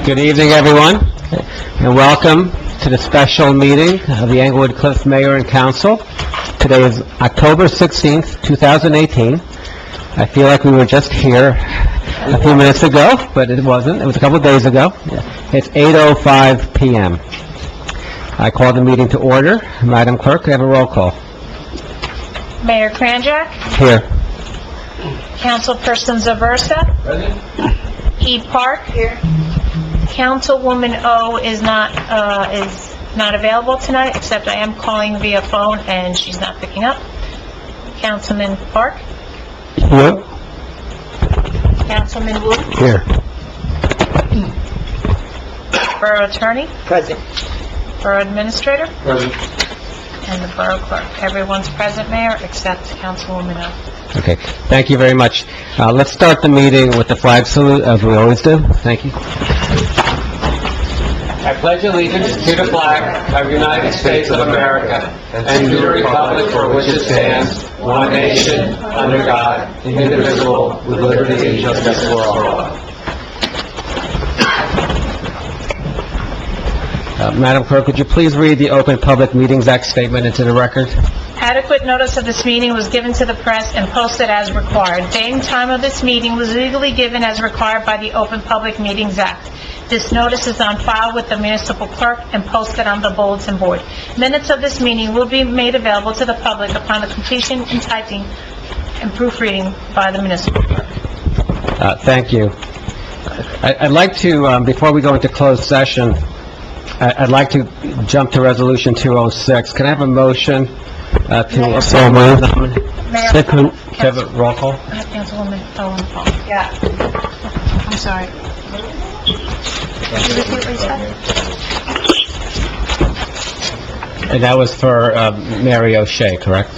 Good evening, everyone, and welcome to the special meeting of the Englewood Cliffs Mayor and Council. Today is October 16th, 2018. I feel like we were just here a few minutes ago, but it wasn't. It was a couple of days ago. It's 8:05 p.m. I call the meeting to order. Madam Clerk, can I have a roll call? Mayor Kranjak, Here. Councilperson Zaversa, E. Park, here. Councilwoman O is not available tonight, except I am calling via phone and she's not picking up. Councilman Park, Here. Councilman Wu, Here. Borough Attorney, Present. Borough Administrator, Present. and the Borough Clerk. Everyone's present, Mayor, except Councilwoman O. Okay, thank you very much. Let's start the meeting with the flag salute, as we always do. Thank you. I pledge allegiance to the flag of the United States of America and to the republic for which it stands, one nation, under God, indivisible, with liberty and justice for all. Madam Clerk, would you please read the Open Public Meetings Act statement into the record? Adequate notice of this meeting was given to the press and posted as required. Date and time of this meeting was legally given as required by the Open Public Meetings Act. This notice is on file with the municipal clerk and posted on the bulletin board. Minutes of this meeting will be made available to the public upon the completion and typing and proofreading by the municipal clerk. Thank you. I'd like to, before we go into closed session, I'd like to jump to Resolution 206. Can I have a motion to... So moved. Mayor, Second. Have a roll call? I have Councilwoman O on the phone. Yeah. I'm sorry. Could you repeat what you said? And that was for Mary O'Shea, correct?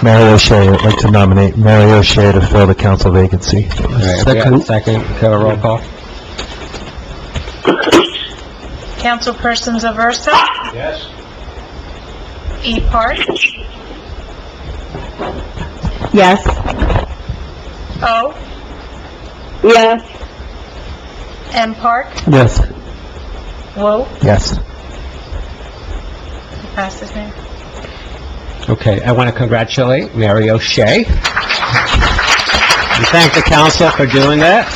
Mary O'Shea, I'd like to nominate Mary O'Shea to fill the council vacancy. All right, second. Can I have a roll call? Councilperson Zaversa? Yes. E. Park? Yes. O. Yes. M. Park? Yes. Wu? Yes. Passes, Mayor. Okay, I want to congratulate Mary O'Shea. And thank the council for doing that.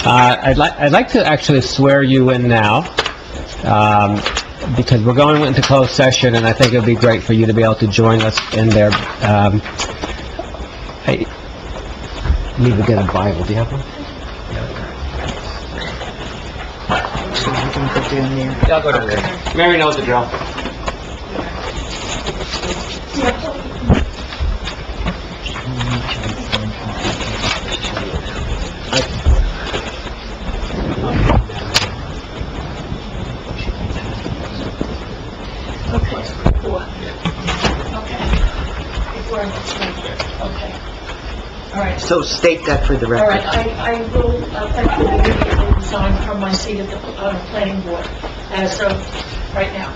I'd like to actually swear you in now, because we're going into closed session, and I think it would be great for you to be able to join us in there. I need to get a Bible. Do you have one? Yeah, I'll go to there. Mary knows the drill. So state that for the All record. right, I will effectively resign from my seat at the planning board as of right now.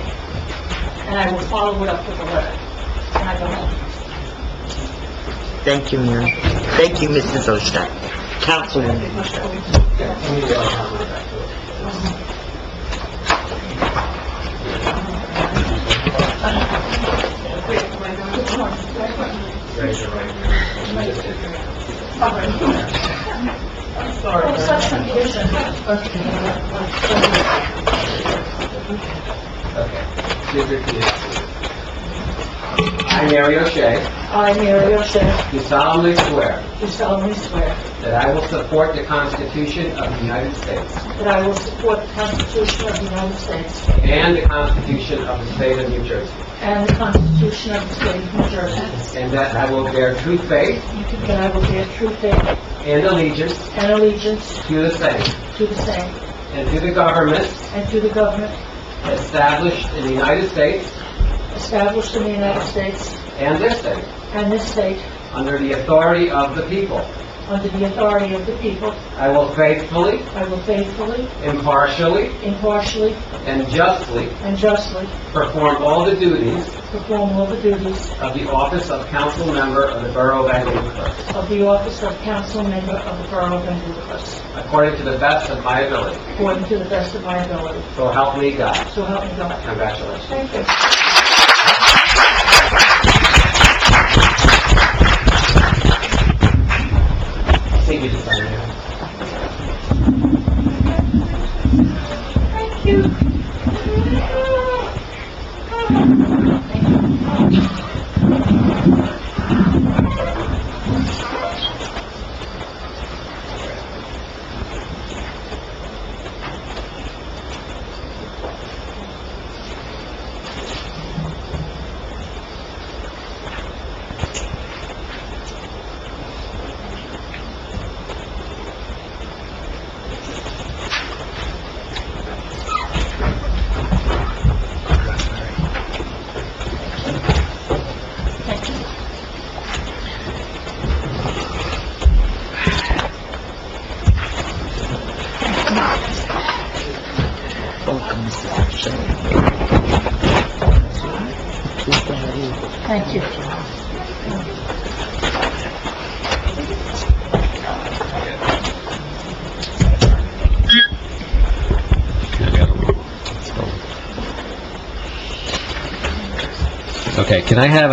And I will follow it up with a letter when I go home. Thank you, Mary. Thank you, Mrs. O'Shea. Councilwoman. Raise your right hand. I, Mary O'Shea, I, Mary O'Shea, do solemnly swear do solemnly swear that I will support the Constitution of the United States that I will support the Constitution of the United States and the Constitution of the State of New Jersey, and the Constitution of the State of New Jersey, and that I will bear true faith that I will bear true faith and allegiance and allegiance to the same to the same and to the governments and to the government established in the United States established in the United States and this state and this state under the authority of the people, under the authority of the people. I will faithfully, I will faithfully, impartially, impartially, and justly and justly perform all the duties perform all the duties of the office of council member of the Borough of Englewood Cliffs, of the office of council member of the Borough of Englewood Cliffs, according to the best of my ability. according to the best of my ability. So help me God. So help me God. Congratulations. Thank you. Thank you, Designer. Thank you. Welcome, Mrs. O'Shea. Thank you. Okay, can I have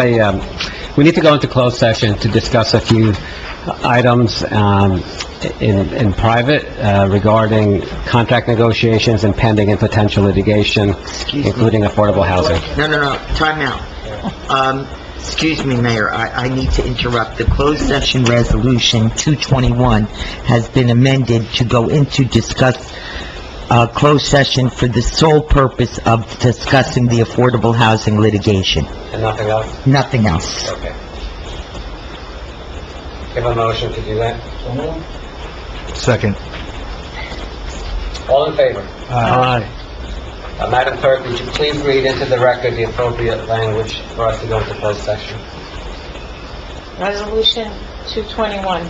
we need to go into closed session to discuss a few items in private regarding contract negotiations and pending and potential litigation, including affordable housing. No, time out. Excuse me, Mayor, I need to interrupt. The closed session resolution 221 has been amended to go into discuss closed session for the sole purpose of discussing the affordable housing litigation. And nothing else? Nothing else. Okay. Give a motion to do that? Second. All in favor? Aye. Madam Clerk, would you please read into the record the appropriate language for us to go into closed session? Resolution 221.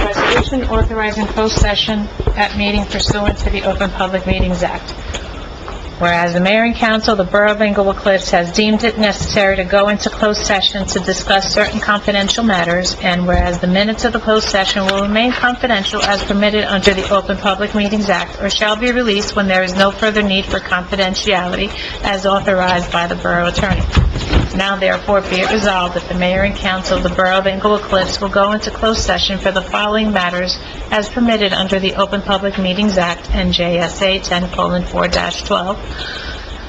Resolution authorizing closed session at meeting pursuant to the Open Public Meetings Act. Whereas the Mayor and Council of the Borough of Englewood Cliffs has deemed it necessary to go into closed session to discuss certain confidential matters, and whereas the minutes of the closed session will remain confidential as permitted under the Open Public Meetings Act, or shall be released when there is no further need for confidentiality as authorized by the Borough Attorney. Now therefore be it resolved that the Mayor and Council of the Borough of Englewood Cliffs will go into closed session for the following matters as permitted under the Open Public Meetings Act, NJSA 10:4-12,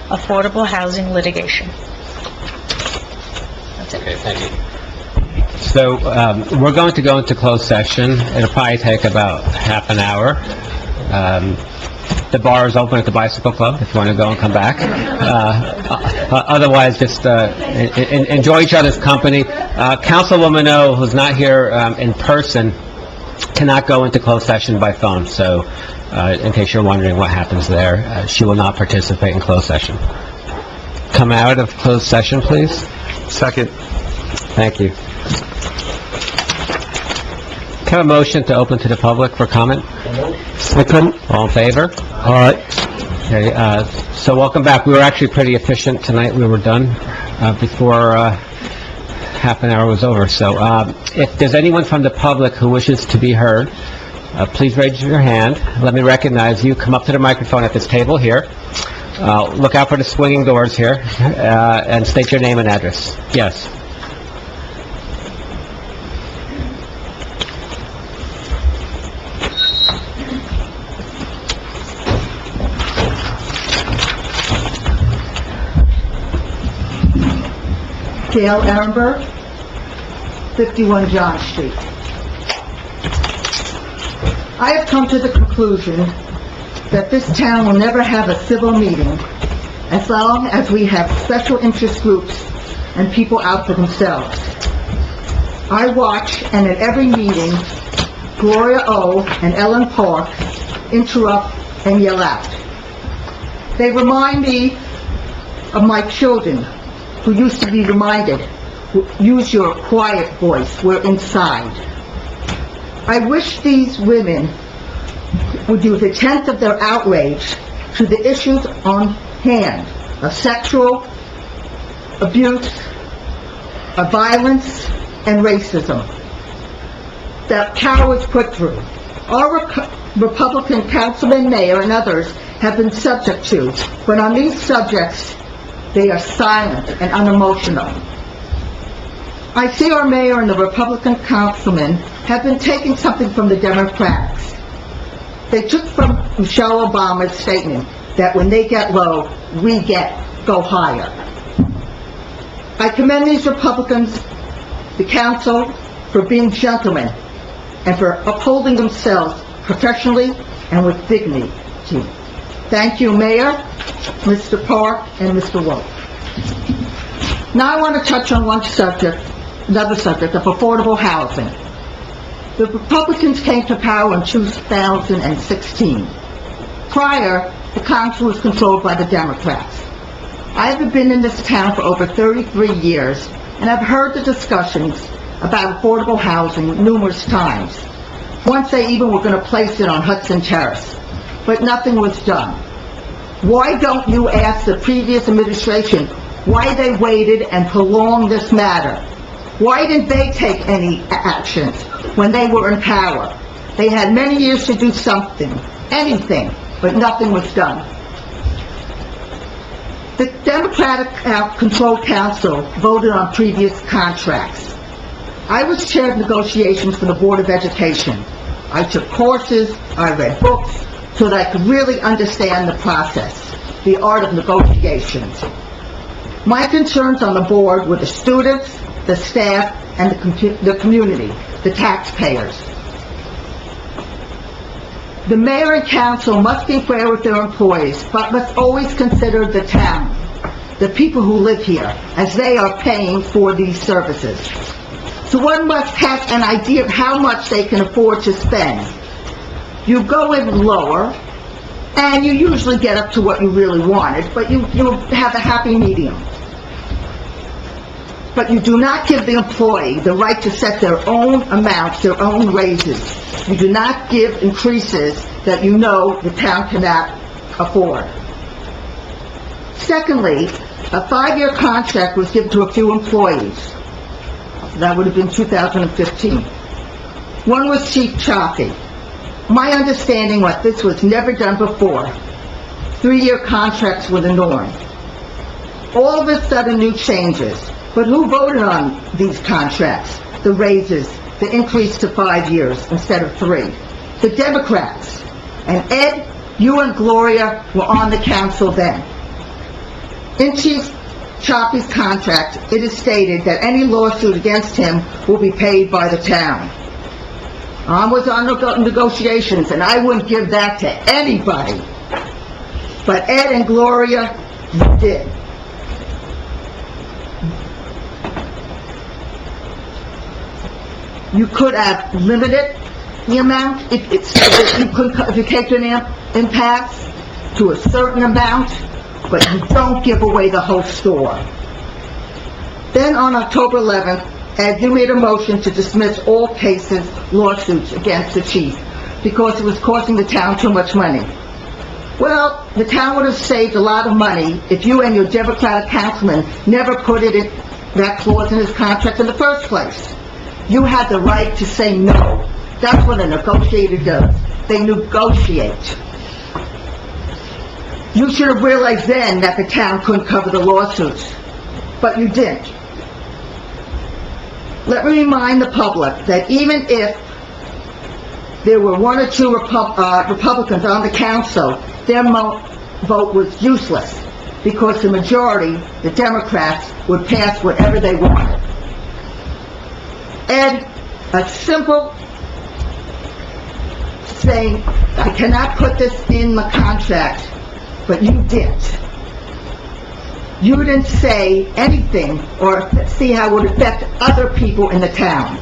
affordable housing litigation. That's it. Okay, thank you. So, we're going to go into closed session. It'll probably take about half an hour. The bar is open at the Bicycle Club if you want to go and come back. Otherwise, just enjoy each other's company. Councilwoman O, who's not here in person, cannot go into closed session by phone, so in case you're wondering what happens there, she will not participate in closed session. Come out of closed session, please. Second. Thank you. Can I have a motion to open to the public for comment? Second. All in favor? Aye. Okay, so welcome back. We were actually pretty efficient tonight. We were done before half an hour was over. So if there's anyone from the public who wishes to be heard, please raise your hand. Let me recognize you. Come up to the microphone at this table here. Look out for the swinging doors here, and state your name and address. Yes. Gail Ehrenberg, 51 John Street. I have come to the conclusion that this town will never have a civil meeting as long as we have special interest groups and people out for themselves. I watch, and at every meeting, Gloria O. and Ellen Park interrupt and yell out. They remind me of my children, who used to be reminded, use your quiet voice, we're inside. I wish these women would use a tenth of their outrage to the issues on hand of sexual abuse, of violence, and racism that Carol was put through. Our Republican councilman, mayor, and others have been subject to, but on these subjects, they are silent and unemotional. I see our mayor and the Republican councilmen have been taking something from the Democrats. They took from Michelle Obama's statement that when they get low, we go higher. I commend these Republicans, the council, for being gentlemen and for upholding themselves professionally and with dignity. Thank you, Mayor, Mr. Park, and Mr. Wolf. Now I want to touch on another subject of affordable housing. The Republicans came to power in 2016. Prior, the council was controlled by the Democrats. I have been in this town for over 33 years, and I've heard the discussions about affordable housing numerous times. Once they even were going to place it on Hudson Terrace, but nothing was done. Why don't you ask the previous administration why they waited and prolonged this matter? Why didn't they take any actions when they were in power? They had many years to do something, anything, but nothing was done. The Democratic-controlled council voted on previous contracts. I was chair of negotiations for the Board of Education. I took courses, I read books, so that I could really understand the process, the art of negotiations. My concerns on the board were the students, the staff, and the community, the taxpayers. The mayor and council must be fair with their employees, but must always consider the town, the people who live here, as they are paying for these services. So one must have an idea of how much they can afford to spend. You go in lower, and you usually get up to what you really wanted, but you have a happy medium. But you do not give the employee the right to set their own amounts, their own raises. You do not give increases that you know the town cannot afford. Secondly, a 5-year contract was given to a few employees. That would have been 2015. One was Chief Chaffee. My understanding was this was never done before. 3-year contracts were the norm. All of a sudden, new changes. But who voted on these contracts? The raises, the increase to 5 years instead of 3. The Democrats. And Ed, you and Gloria were on the council then. In Chief Chaffee's contract, it is stated that any lawsuit against him will be paid by the town. I was on negotiations, and I wouldn't give that to anybody. But Ed and Gloria did. You could have limited the amount if you take an impasse to a certain amount, but you don't give away the whole store. Then on October 11th, Ed, you made a motion to dismiss all cases, lawsuits against the chief because it was costing the town too much money. Well, the town would have saved a lot of money if you and your Democratic councilman never put that clause in his contract in the first place. You had the right to say no. That's what a negotiator does. They negotiate. You should have realized then that the town couldn't cover the lawsuits, but you didn't. Let me remind the public that even if there were 1 or 2 Republicans on the council, their vote was useless because the majority, the Democrats, would pass whatever they wanted. Ed, a simple saying, I cannot put this in my contract, but you did. You didn't say anything or see how it would affect other people in the town.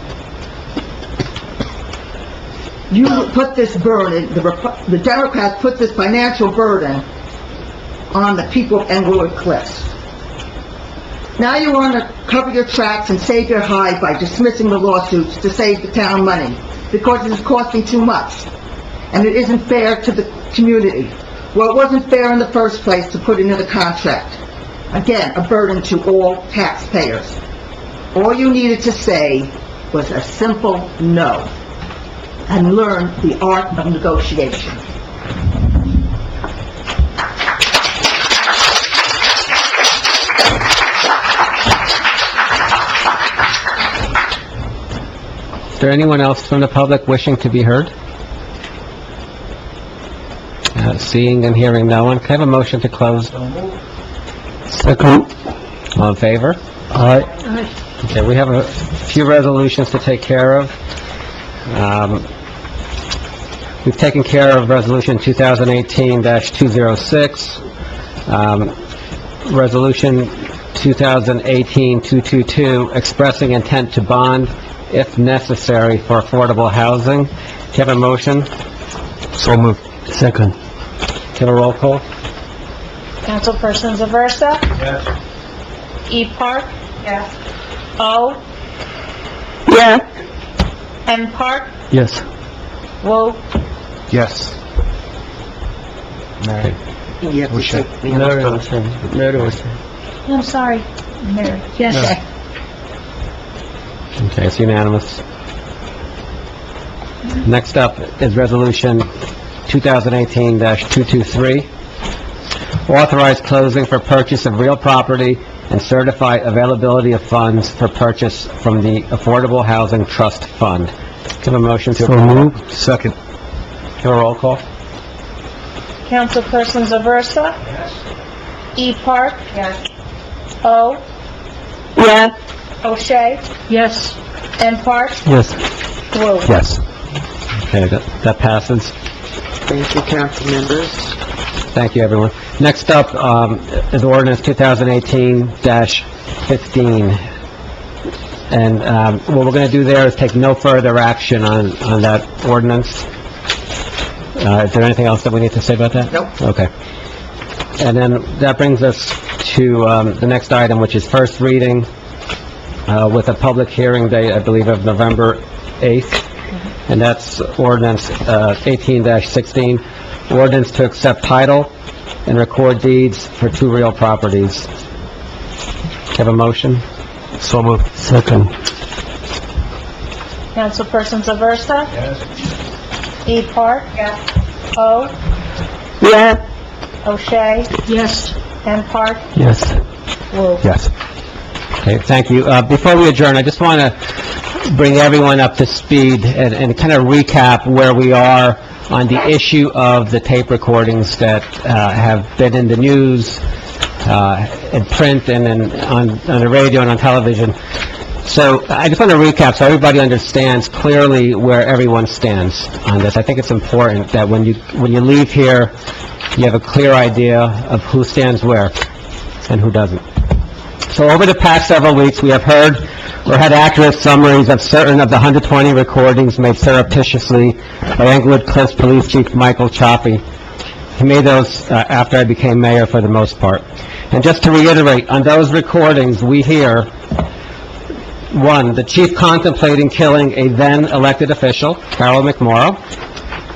You put this burden, the Democrats put this financial burden on the people of Englewood Cliffs. Now you want to cover your tracks and save your hide by dismissing the lawsuits to save the town money. because it is costing too much, and it isn't fair to the community. Well, it wasn't fair in the first place to put into the contract. Again, a burden to all taxpayers. All you needed to say was a simple no, and learn the art of negotiation. Is there anyone else from the public wishing to be heard? Seeing and hearing no one, can I have a motion to close? Second. All in favor? Aye. Okay, we have a few resolutions to take care of. We've taken care of Resolution 2018-206, Resolution 2018-222, expressing intent to bond if necessary for affordable housing. Do you have a motion? So moved. Second. Do you have a roll call? Councilperson Zaversa? Yes. E. Park? Yes. O. Yes. M. Park? Yes. Whoa. Yes. Mary. You have to O'Shea. take the other vote. I'm sorry, Mayor. Yes. Okay, it's unanimous. Next up is Resolution 2018-223, authorize closing for purchase of real property and certify availability of funds for purchase from the Affordable Housing Trust Fund. Give a motion to So approve. moved. Second. Give a roll call. Councilperson Zaversa? Yes. E. Park? Yes. O. Yes. O'Shea? Yes. M. Park? Yes. Whoa. Yes. Okay, that passes. Thank you, council members. Thank you, everyone. Next up is ordinance 2018-15. And what we're going to do there is take no further action on that ordinance. Is there anything else that we need to say about that? Nope. Okay. And then that brings us to the next item, which is first reading with a public hearing date, I believe, of November 8th. And that's ordinance 18-16, ordinance to accept title and record deeds for 2 real properties. Have a motion? So moved. Second. Councilperson Zaversa? Yes. E. Park? Yes. O. Yes. O'Shea? Yes. M. Park? Yes. Whoa. Yes. Okay, thank you. Before we adjourn, I just want to bring everyone up to speed and kind of recap where we are on the issue of the tape recordings that have been in the news, in print, and on the radio and on television. So I just want to recap so everybody understands clearly where everyone stands on this. I think it's important that when you leave here, you have a clear idea of who stands where and who doesn't. So over the past several weeks, we have heard or had accurate summaries of certain of the 120 recordings made surreptitiously by Englewood Cliffs Police Chief Michael Chaffee. He made those after I became mayor for the most part. And just to reiterate, on those recordings, we hear, 1, the chief contemplating killing a then-elected official, Carol McMorrow.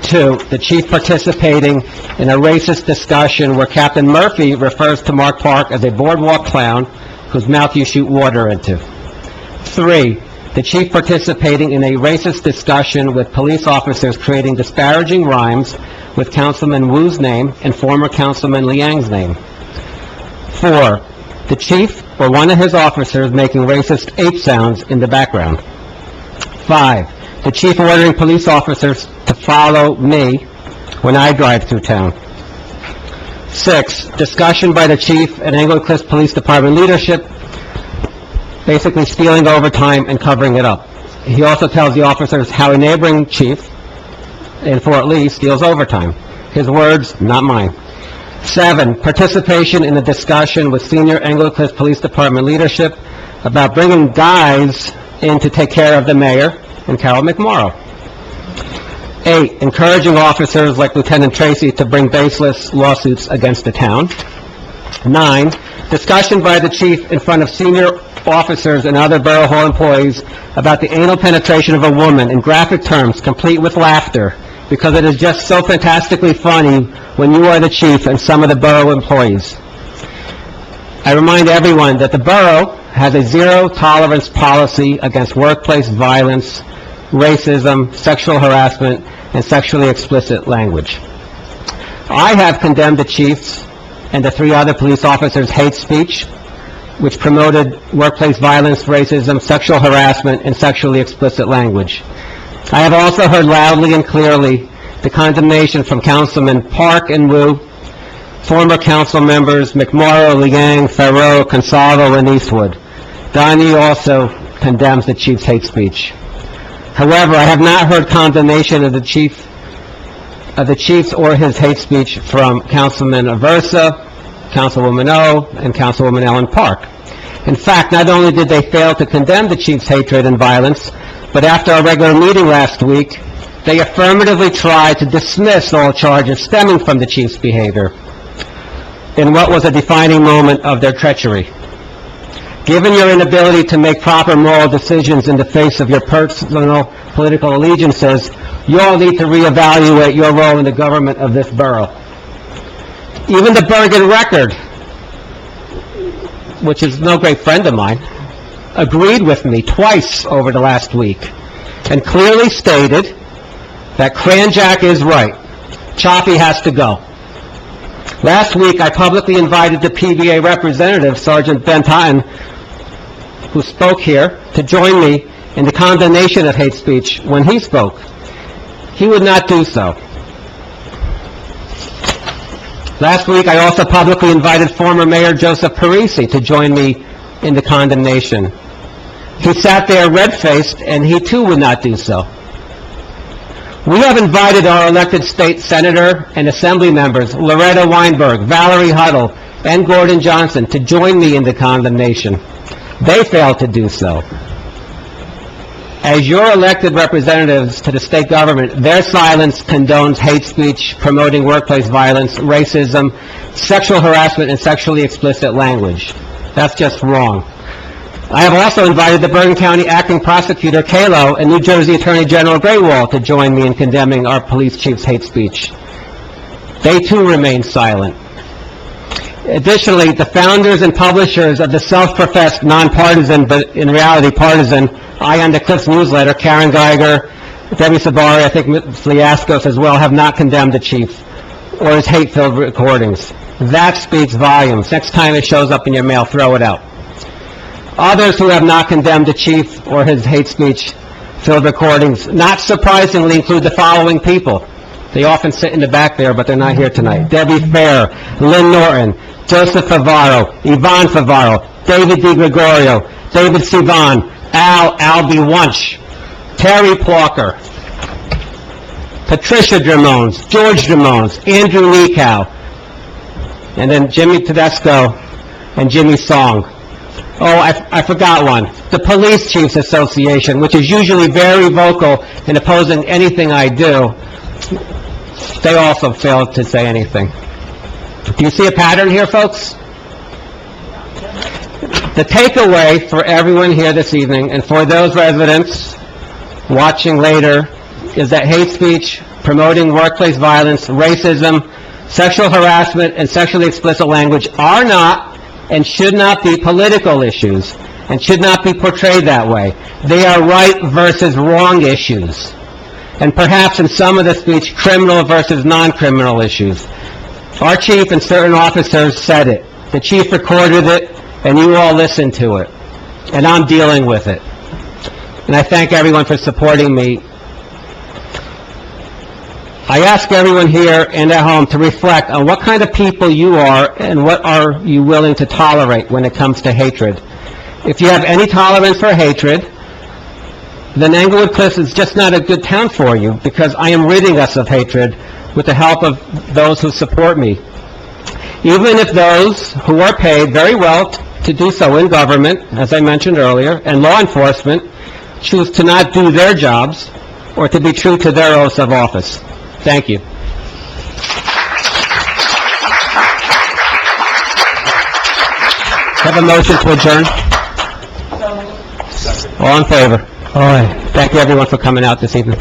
2, the chief participating in a racist discussion where Captain Murphy refers to Mark Park as a boardwalk clown whose mouth you shoot water into. 3, the chief participating in a racist discussion with police officers creating disparaging rhymes with Councilman Wu's name and former Councilman Liang's name. 4, the chief or one of his officers making racist ape sounds in the background. 5, the chief ordering police officers to follow me when I drive through town. 6, discussion by the chief and Englewood Cliffs Police Department leadership, basically stealing overtime and covering it up. He also tells the officers how a neighboring chief in Fort Lee steals overtime. His words, not mine. 7, participation in a discussion with senior Englewood Cliffs Police Department leadership about bringing guys in to take care of the mayor and Carol McMorrow. 8, encouraging officers like Lieutenant Tracy to bring baseless lawsuits against the town. 9, discussion by the chief in front of senior officers and other Borough Hall employees about the anal penetration of a woman in graphic terms, complete with laughter, because it is just so fantastically funny when you are the chief and some of the borough employees. I remind everyone that the borough has a zero-tolerance policy against workplace violence, racism, sexual harassment, and sexually explicit language. I have condemned the chief's and the 3 other police officers' hate speech, which promoted workplace violence, racism, sexual harassment, and sexually explicit language. I have also heard loudly and clearly the condemnation from Councilman Park and Wu, former council members McMorrow, Liang, Farrow, Consalvo, and Eastwood. Donnie also condemns the chief's hate speech. However, I have not heard condemnation of the chief's or his hate speech from Councilman Aversa, Councilwoman O, and Councilwoman Ellen Park. In fact, not only did they fail to condemn the chief's hatred and violence, but after our regular meeting last week, they affirmatively tried to dismiss all charges stemming from the chief's behavior in what was a defining moment of their treachery. Given your inability to make proper moral decisions in the face of your personal political allegiances, you all need to reevaluate your role in the government of this borough. Even the Bergen Record, which is no great friend of mine, agreed with me twice over the last week and clearly stated that Kranjak is right. Choppy has to go. Last week, I publicly invited the PVA representative, Sergeant Ben Totten, who spoke here, to join me in the condemnation of hate speech when he spoke. He would not do so. Last week, I also publicly invited former Mayor Joseph Parisi to join me in the condemnation. He sat there red-faced, and he too would not do so. We have invited our elected state senator and assembly members, Loretta Weinberg, Valerie Huddle, and Gordon Johnson, to join me in the condemnation. They failed to do so. As your elected representatives to the state government, their silence condones hate speech, promoting workplace violence, racism, sexual harassment, and sexually explicit language. That's just wrong. I have also invited the Bergen County Acting Prosecutor Kalo and New Jersey Attorney General Graywall to join me in condemning our police chief's hate speech. They too remain silent. Additionally, the founders and publishers of the self-professed nonpartisan, but in reality partisan, Eye on the Cliffs newsletter, Karen Geiger, Debbie Sabari, I think Ms. Liascos as well, have not condemned the chief or his hate-filled recordings. That speaks volumes. Next time it shows up in your mail, throw it out. Others who have not condemned the chief or his hate speech-filled recordings, not surprisingly, include the following people. They often sit in the back there, but they're not here tonight. Debbie Fair, Lynn Norton, Joseph Favaro, Yvonne Favaro, David DiGregorio, David Sivan, Albie Wunsch, Terry Plawker, Patricia Dramones, George Dramones, Andrew Nikow, and then Jimmy Tedesco and Jimmy Song. Oh, I forgot one. The Police Chiefs Association, which is usually very vocal in opposing anything I do, they also failed to say anything. Do you see a pattern here, folks? The takeaway for everyone here this evening, and for those residents watching later, is that hate speech, promoting workplace violence, racism, sexual harassment, and sexually explicit language are not and should not be political issues, and should not be portrayed that way. They are right versus wrong issues, and perhaps in some of the speech, criminal versus non-criminal issues. Our chief and certain officers said it. The chief recorded it, and you all listened to it. And I'm dealing with it. And I thank everyone for supporting me. I ask everyone here and at home to reflect on what kind of people you are and what are you willing to tolerate when it comes to hatred. If you have any tolerance for hatred, then Englewood Cliffs is just not a good town for you, because I am ridding us of hatred with the help of those who support me. Even if those who are paid very well to do so in government, as I mentioned earlier, and law enforcement, choose to not do their jobs or to be true to their oaths of office. Thank you. Have a motion to adjourn? All in favor? Aye. Thank you, everyone, for coming out this evening.